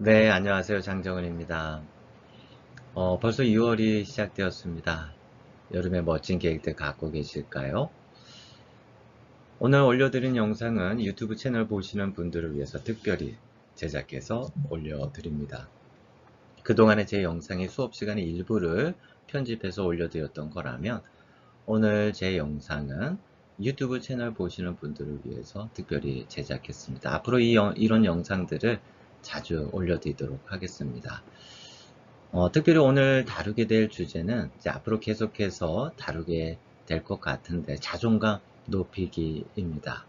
네, 안녕하세요. 장정은입니다. 벌써 2월이 시작되었습니다. 여름에 멋진 계획들 갖고 계실까요? 오늘 올려드린 영상은 유튜브 채널 보시는 분들을 위해서 특별히 제작해서 올려드립니다. 그동안에 제 영상의 수업 시간의 일부를 편집해서 올려드렸던 거라면 오늘 제 영상은 유튜브 채널 보시는 분들을 위해서 특별히 제작했습니다. 앞으로 이런 영상들을 자주 올려드리도록 하겠습니다. 특별히 오늘 다루게 될 주제는 이제 앞으로 계속해서 다루게 될 것 같은데 자존감 높이기입니다.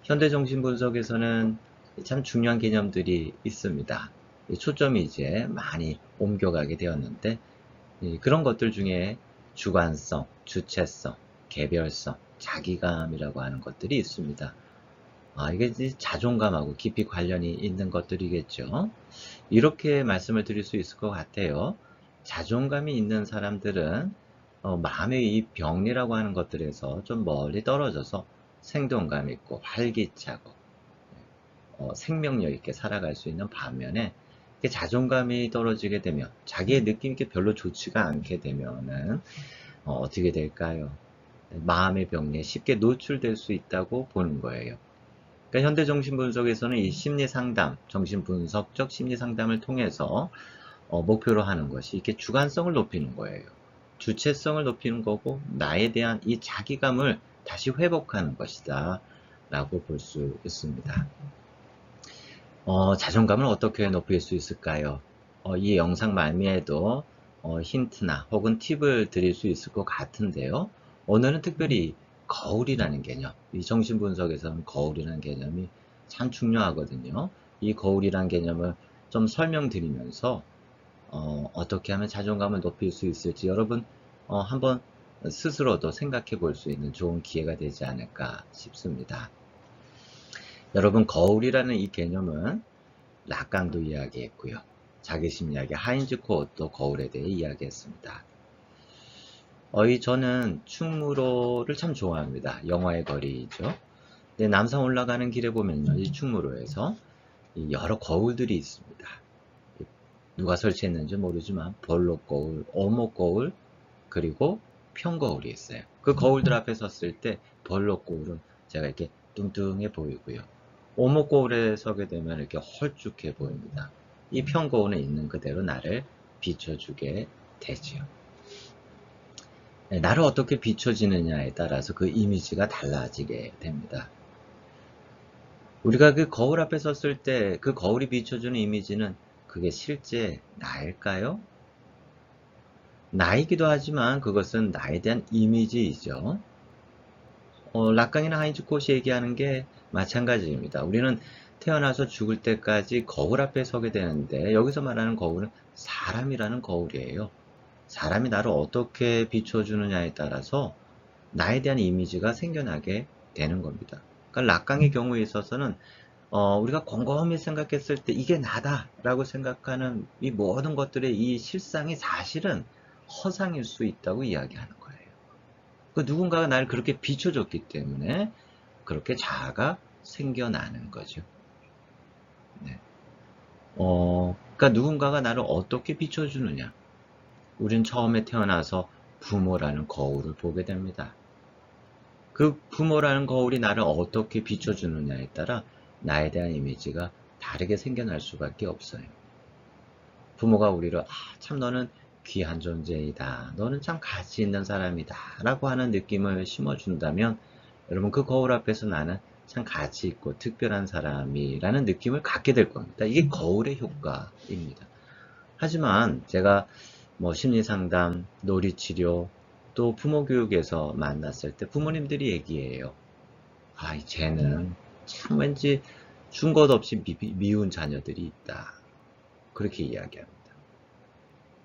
현대정신분석에서는 참 중요한 개념들이 있습니다. 초점이 이제 많이 옮겨가게 되었는데 그런 것들 중에 주관성, 주체성, 개별성, 자기감이라고 하는 것들이 있습니다. 이게 이제 자존감하고 깊이 관련이 있는 것들이겠죠. 이렇게 말씀을 드릴 수 있을 것 같아요. 자존감이 있는 사람들은 마음의 이 병리라고 하는 것들에서 좀 멀리 떨어져서 생동감 있고 활기차고 생명력 있게 살아갈 수 있는 반면에 자존감이 떨어지게 되면 자기의 느낌이 별로 좋지가 않게 되면은 어떻게 될까요? 마음의 병리에 쉽게 노출될 수 있다고 보는 거예요. 그러니까 현대정신분석에서는 이 심리상담, 정신분석적 심리상담을 통해서 목표로 하는 것이 이렇게 주관성을 높이는 거예요. 주체성을 높이는 거고 나에 대한 이 자기감을 다시 회복하는 것이다 라고 볼 수 있습니다. 자존감을 어떻게 높일 수 있을까요? 이 영상 말미에도 힌트나 혹은 팁을 드릴 수 있을 것 같은데요. 오늘은 특별히 거울이라는 개념, 이 정신분석에서는 거울이라는 개념이 참 중요하거든요. 이 거울이라는 개념을 좀 설명드리면서 어떻게 하면 자존감을 높일 수 있을지 여러분 한번 스스로도 생각해 볼 수 있는 좋은 기회가 되지 않을까 싶습니다. 여러분 거울이라는 이 개념은 라깡도 이야기했고요. 자기심리학의 하인즈 코어도 거울에 대해 이야기했습니다. 저는 충무로를 참 좋아합니다. 영화의 거리죠. 근데 남산 올라가는 길에 보면요. 이 충무로에서 여러 거울들이 있습니다. 누가 설치했는지 모르지만 볼록 거울, 오목 거울, 그리고 평거울이 있어요. 그 거울들 앞에 섰을 때 볼록 거울은 제가 이렇게 뚱뚱해 보이고요. 오목 거울에 서게 되면 이렇게 헐쭉해 보입니다. 이 평거울은 있는 그대로 나를 비춰주게 되지요. 네, 나를 어떻게 비춰지느냐에 따라서 그 이미지가 달라지게 됩니다. 우리가 그 거울 앞에 섰을 때 그 거울이 비춰주는 이미지는 그게 실제 나일까요? 나이기도 하지만 그것은 나에 대한 이미지이죠. 락강이나 하인즈 콧이 얘기하는 게 마찬가지입니다. 우리는 태어나서 죽을 때까지 거울 앞에 서게 되는데 여기서 말하는 거울은 사람이라는 거울이에요. 사람이 나를 어떻게 비춰주느냐에 따라서 나에 대한 이미지가 생겨나게 되는 겁니다. 그러니까 락강의 경우에 있어서는 우리가 곰곰이 생각했을 때 이게 나다라고 생각하는 이 모든 것들의 이 실상이 사실은 허상일 수 있다고 이야기하는 거예요. 그 누군가가 나를 그렇게 비춰줬기 때문에 그렇게 자아가 생겨나는 거죠. 네. 그러니까 누군가가 나를 어떻게 비춰주느냐. 우린 처음에 태어나서 부모라는 거울을 보게 됩니다. 그 부모라는 거울이 나를 어떻게 비춰주느냐에 따라 나에 대한 이미지가 다르게 생겨날 수밖에 없어요. 부모가 우리를 참 너는 귀한 존재이다. 너는 참 가치 있는 사람이다. 라고 하는 느낌을 심어준다면 여러분 그 거울 앞에서 나는 참 가치 있고 특별한 사람이라는 느낌을 갖게 될 겁니다. 이게 거울의 효과입니다. 하지만 제가 뭐 심리상담, 놀이치료, 또 부모 교육에서 만났을 때 부모님들이 얘기해요. 쟤는 참 왠지 준 것 없이 미운 자녀들이 있다. 그렇게 이야기합니다.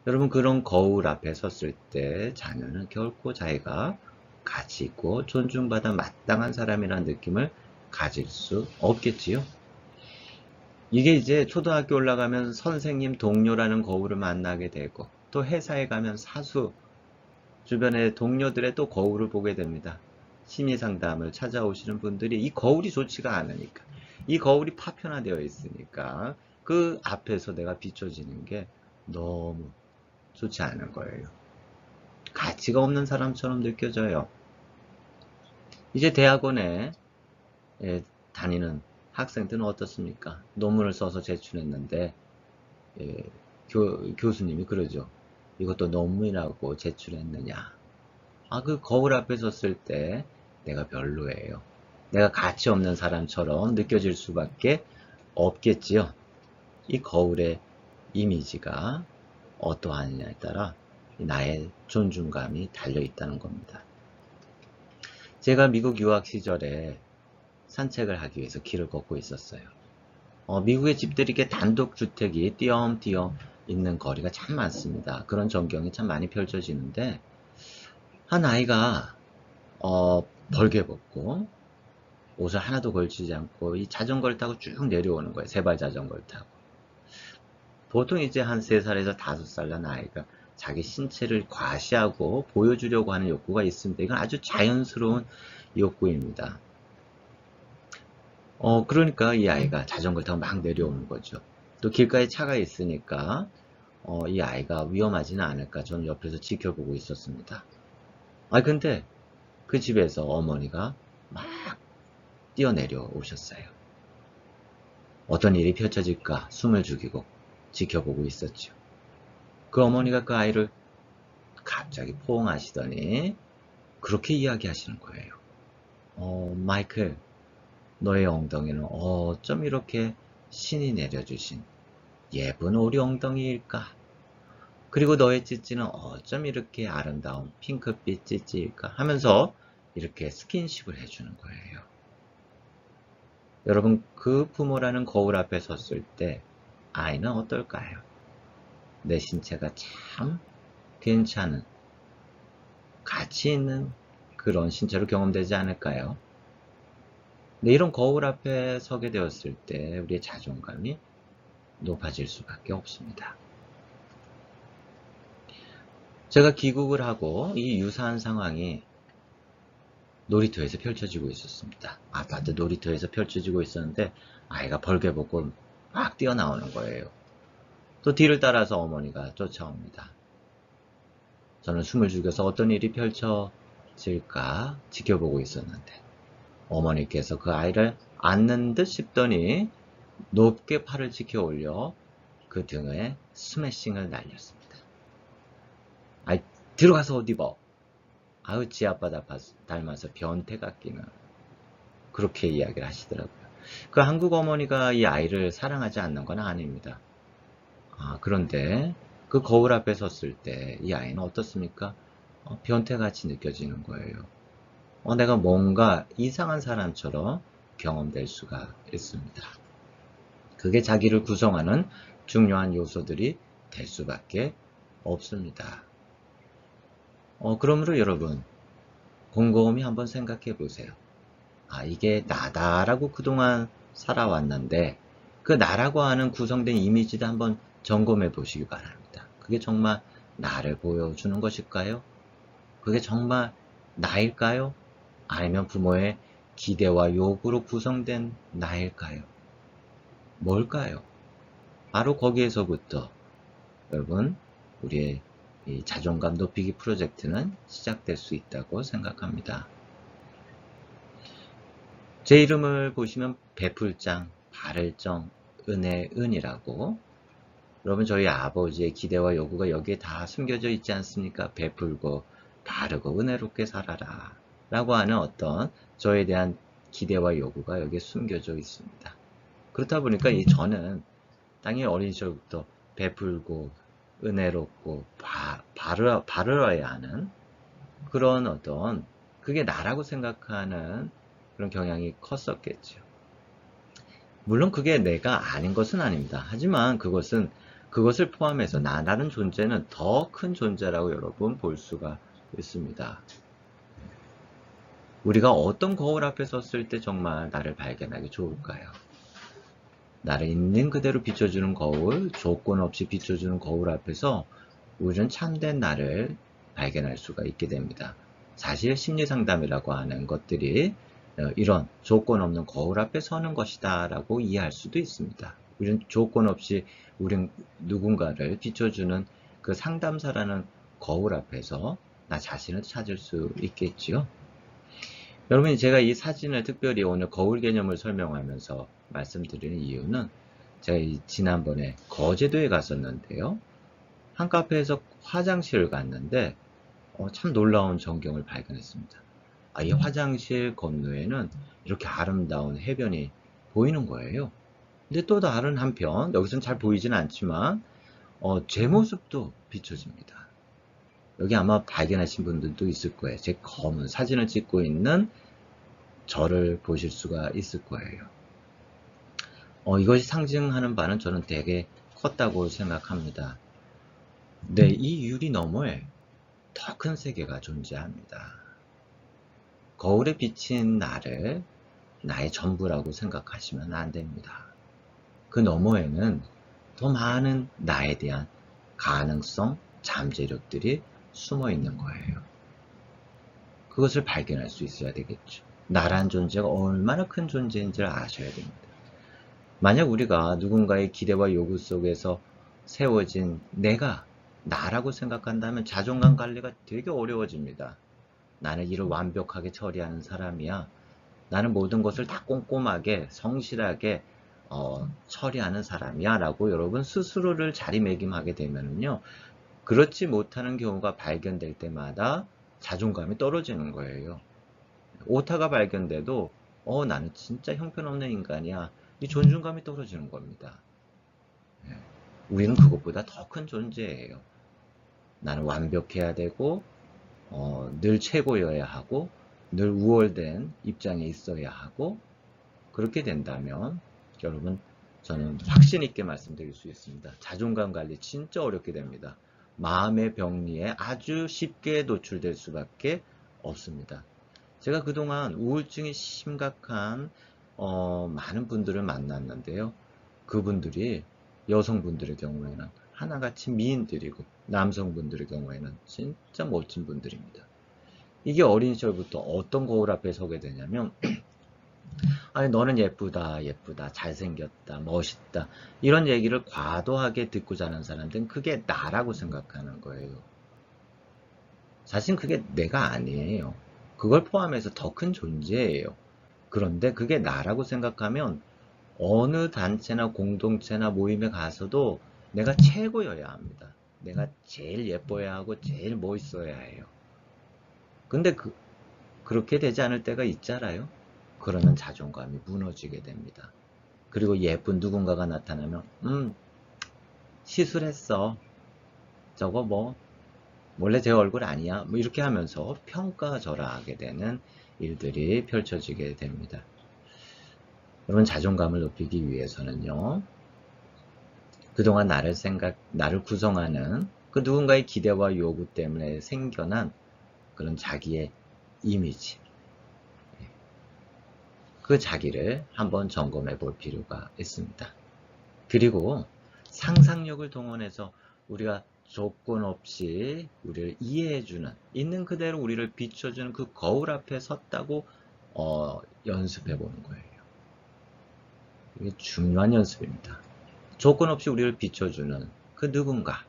여러분 그런 거울 앞에 섰을 때 자녀는 결코 자기가 가치 있고 존중받아 마땅한 사람이라는 느낌을 가질 수 없겠지요. 이게 이제 초등학교 올라가면 선생님, 동료라는 거울을 만나게 되고 또 회사에 가면 사수, 주변의 동료들의 또 거울을 보게 됩니다. 심리상담을 찾아오시는 분들이 이 거울이 좋지가 않으니까 이 거울이 파편화되어 있으니까 그 앞에서 내가 비춰지는 게 너무 좋지 않은 거예요. 가치가 없는 사람처럼 느껴져요. 이제 대학원에 다니는 학생들은 어떻습니까? 논문을 써서 제출했는데 교수님이 그러죠. 이것도 논문이라고 제출했느냐. 그 거울 앞에 섰을 때 내가 별로예요. 내가 가치 없는 사람처럼 느껴질 수밖에 없겠지요. 이 거울의 이미지가 어떠하느냐에 따라 나의 존중감이 달려 있다는 겁니다. 제가 미국 유학 시절에 산책을 하기 위해서 길을 걷고 있었어요. 미국의 집들이 이렇게 단독주택이 띄엄띄엄 있는 거리가 참 많습니다. 그런 전경이 참 많이 펼쳐지는데 한 아이가 벌게 벗고 옷을 하나도 걸치지 않고 이 자전거를 타고 쭉 내려오는 거예요. 세발 자전거를 타고. 보통 이제 한 3살에서 5살 난 아이가 자기 신체를 과시하고 보여주려고 하는 욕구가 있습니다. 이건 아주 자연스러운 욕구입니다. 그러니까 이 아이가 자전거를 타고 막 내려오는 거죠. 또 길가에 차가 있으니까 이 아이가 위험하지는 않을까 저는 옆에서 지켜보고 있었습니다. 근데 그 집에서 어머니가 막 뛰어내려 오셨어요. 어떤 일이 펼쳐질까 숨을 죽이고 지켜보고 있었죠. 그 어머니가 그 아이를 갑자기 포옹하시더니 그렇게 이야기하시는 거예요. 마이클, 너의 엉덩이는 어쩜 이렇게 신이 내려주신 예쁜 오리 엉덩이일까? 그리고 너의 찌찌는 어쩜 이렇게 아름다운 핑크빛 찌찌일까? 하면서 이렇게 스킨십을 해주는 거예요. 여러분, 그 부모라는 거울 앞에 섰을 때 아이는 어떨까요? 내 신체가 참 괜찮은, 가치 있는 그런 신체로 경험되지 않을까요? 근데 이런 거울 앞에 서게 되었을 때 우리의 자존감이 높아질 수밖에 없습니다. 제가 귀국을 하고 이 유사한 상황이 놀이터에서 펼쳐지고 있었습니다. 아파트 놀이터에서 펼쳐지고 있었는데 아이가 벌게 벗고 막 뛰어나오는 거예요. 또 뒤를 따라서 어머니가 쫓아옵니다. 저는 숨을 죽여서 어떤 일이 펼쳐질까 지켜보고 있었는데 어머니께서 그 아이를 안는 듯 싶더니 높게 팔을 지켜 올려 그 등에 스매싱을 날렸습니다. 들어가서 옷 입어. 지 아빠 닮아서 변태 같기는. 그렇게 이야기를 하시더라고요. 그 한국 어머니가 이 아이를 사랑하지 않는 건 아닙니다. 그런데 그 거울 앞에 섰을 때 이 아이는 어떻습니까? 변태같이 느껴지는 거예요. 내가 뭔가 이상한 사람처럼 경험될 수가 있습니다. 그게 자기를 구성하는 중요한 요소들이 될 수밖에 없습니다. 그러므로 여러분 곰곰이 한번 생각해 보세요. 이게 나다라고 그동안 살아왔는데 그 나라고 하는 구성된 이미지도 한번 점검해 보시기 바랍니다. 그게 정말 나를 보여주는 것일까요? 그게 정말 나일까요? 아니면 부모의 기대와 요구로 구성된 나일까요? 뭘까요? 바로 거기에서부터 여러분 우리의 이 자존감 높이기 프로젝트는 시작될 수 있다고 생각합니다. 제 이름을 보시면 베풀장, 바를정, 은혜은이라고 여러분 저희 아버지의 기대와 요구가 여기에 다 숨겨져 있지 않습니까? 베풀고 바르고 은혜롭게 살아라 라고 하는 어떤 저에 대한 기대와 요구가 여기에 숨겨져 있습니다. 그렇다 보니까 저는 당연히 어린 시절부터 베풀고 은혜롭고 바르러야 하는 그런 어떤 그게 나라고 생각하는 그런 경향이 컸었겠죠. 물론 그게 내가 아닌 것은 아닙니다. 하지만 그것을 포함해서 나라는 존재는 더 큰 존재라고 여러분 볼 수가 있습니다. 우리가 어떤 거울 앞에 섰을 때 정말 나를 발견하기 좋을까요? 나를 있는 그대로 비춰주는 거울, 조건 없이 비춰주는 거울 앞에서 우리는 참된 나를 발견할 수가 있게 됩니다. 사실 심리상담이라고 하는 것들이 이런 조건 없는 거울 앞에 서는 것이다 라고 이해할 수도 있습니다. 우리는 조건 없이 우린 누군가를 비춰주는 그 상담사라는 거울 앞에서 나 자신을 찾을 수 있겠지요. 여러분이 제가 이 사진을 특별히 오늘 거울 개념을 설명하면서 말씀드리는 이유는 제가 지난번에 거제도에 갔었는데요. 한 카페에서 화장실을 갔는데 참 놀라운 전경을 발견했습니다. 이 화장실 건너에는 이렇게 아름다운 해변이 보이는 거예요. 근데 또 다른 한편, 여기서는 잘 보이진 않지만 제 모습도 비춰집니다. 여기 아마 발견하신 분들도 있을 거예요. 제 검은 사진을 찍고 있는 저를 보실 수가 있을 거예요. 이것이 상징하는 바는 저는 되게 컸다고 생각합니다. 네, 이 유리 너머에 더 큰 세계가 존재합니다. 거울에 비친 나를 나의 전부라고 생각하시면 안 됩니다. 그 너머에는 더 많은 나에 대한 가능성, 잠재력들이 숨어 있는 거예요. 그것을 발견할 수 있어야 되겠죠. 나란 존재가 얼마나 큰 존재인지를 아셔야 됩니다. 만약 우리가 누군가의 기대와 요구 속에서 세워진 내가 나라고 생각한다면 자존감 관리가 되게 어려워집니다. 나는 일을 완벽하게 처리하는 사람이야. 나는 모든 것을 다 꼼꼼하게 성실하게 처리하는 사람이야 라고 여러분 스스로를 자리매김하게 되면요, 그렇지 못하는 경우가 발견될 때마다 자존감이 떨어지는 거예요. 오타가 발견돼도 나는 진짜 형편없는 인간이야, 이 존중감이 떨어지는 겁니다. 우리는 그것보다 더 큰 존재예요. 나는 완벽해야 되고 늘 최고여야 하고 늘 우월된 입장에 있어야 하고, 그렇게 된다면 여러분, 저는 확신 있게 말씀드릴 수 있습니다. 자존감 관리 진짜 어렵게 됩니다. 마음의 병리에 아주 쉽게 노출될 수밖에 없습니다. 제가 그동안 우울증이 심각한 많은 분들을 만났는데요. 그분들이 여성분들의 경우에는 하나같이 미인들이고 남성분들의 경우에는 진짜 멋진 분들입니다. 이게 어린 시절부터 어떤 거울 앞에 서게 되냐면 아니 너는 예쁘다, 예쁘다, 잘생겼다, 멋있다, 이런 얘기를 과도하게 듣고 자란 사람들은 그게 나라고 생각하는 거예요. 사실 그게 내가 아니에요. 그걸 포함해서 더 큰 존재예요. 그런데 그게 나라고 생각하면 어느 단체나 공동체나 모임에 가서도 내가 최고여야 합니다. 내가 제일 예뻐야 하고 제일 멋있어야 해요. 근데 그렇게 되지 않을 때가 있잖아요. 그러면 자존감이 무너지게 됩니다. 그리고 예쁜 누군가가 나타나면 시술했어, 저거 뭐 원래 제 얼굴 아니야, 뭐 이렇게 하면서 평가절하하게 되는 일들이 펼쳐지게 됩니다. 여러분, 자존감을 높이기 위해서는요, 그동안 나를 구성하는 그 누군가의 기대와 요구 때문에 생겨난 그런 자기의 이미지, 그 자기를 한번 점검해 볼 필요가 있습니다. 그리고 상상력을 동원해서 우리가 조건 없이 우리를 이해해주는, 있는 그대로 우리를 비춰주는 그 거울 앞에 섰다고 연습해 보는 거예요. 이게 중요한 연습입니다. 조건 없이 우리를 비춰주는 그 누군가,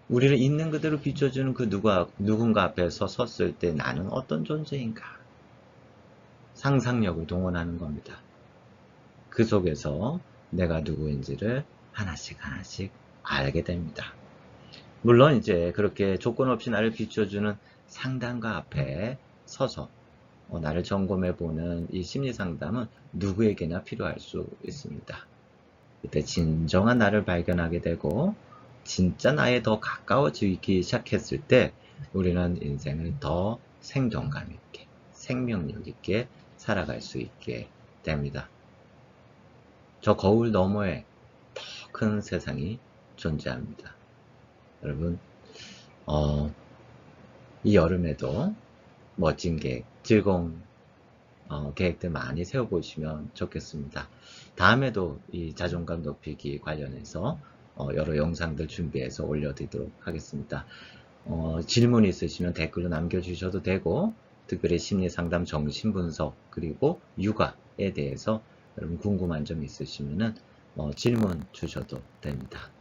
우리를 있는 그대로 비춰주는 그 누군가 앞에서 섰을 때 나는 어떤 존재인가, 상상력을 동원하는 겁니다. 그 속에서 내가 누구인지를 하나씩 알게 됩니다. 물론 이제 그렇게 조건 없이 나를 비춰주는 상담가 앞에 서서 나를 점검해보는 이 심리상담은 누구에게나 필요할 수 있습니다. 그때 진정한 나를 발견하게 되고 진짜 나에 더 가까워지기 시작했을 때 우리는 인생을 더 생동감 있게, 생명력 있게 살아갈 수 있게 됩니다. 저 거울 너머에 더 큰 세상이 존재합니다. 여러분, 이 여름에도 멋진 계획, 즐거운 계획들 많이 세워보시면 좋겠습니다. 다음에도 이 자존감 높이기 관련해서 여러 영상들 준비해서 올려드리도록 하겠습니다. 질문 있으시면 댓글로 남겨주셔도 되고, 특별히 심리상담, 정신분석, 그리고 육아에 대해서 여러분 궁금한 점 있으시면은 질문 주셔도 됩니다.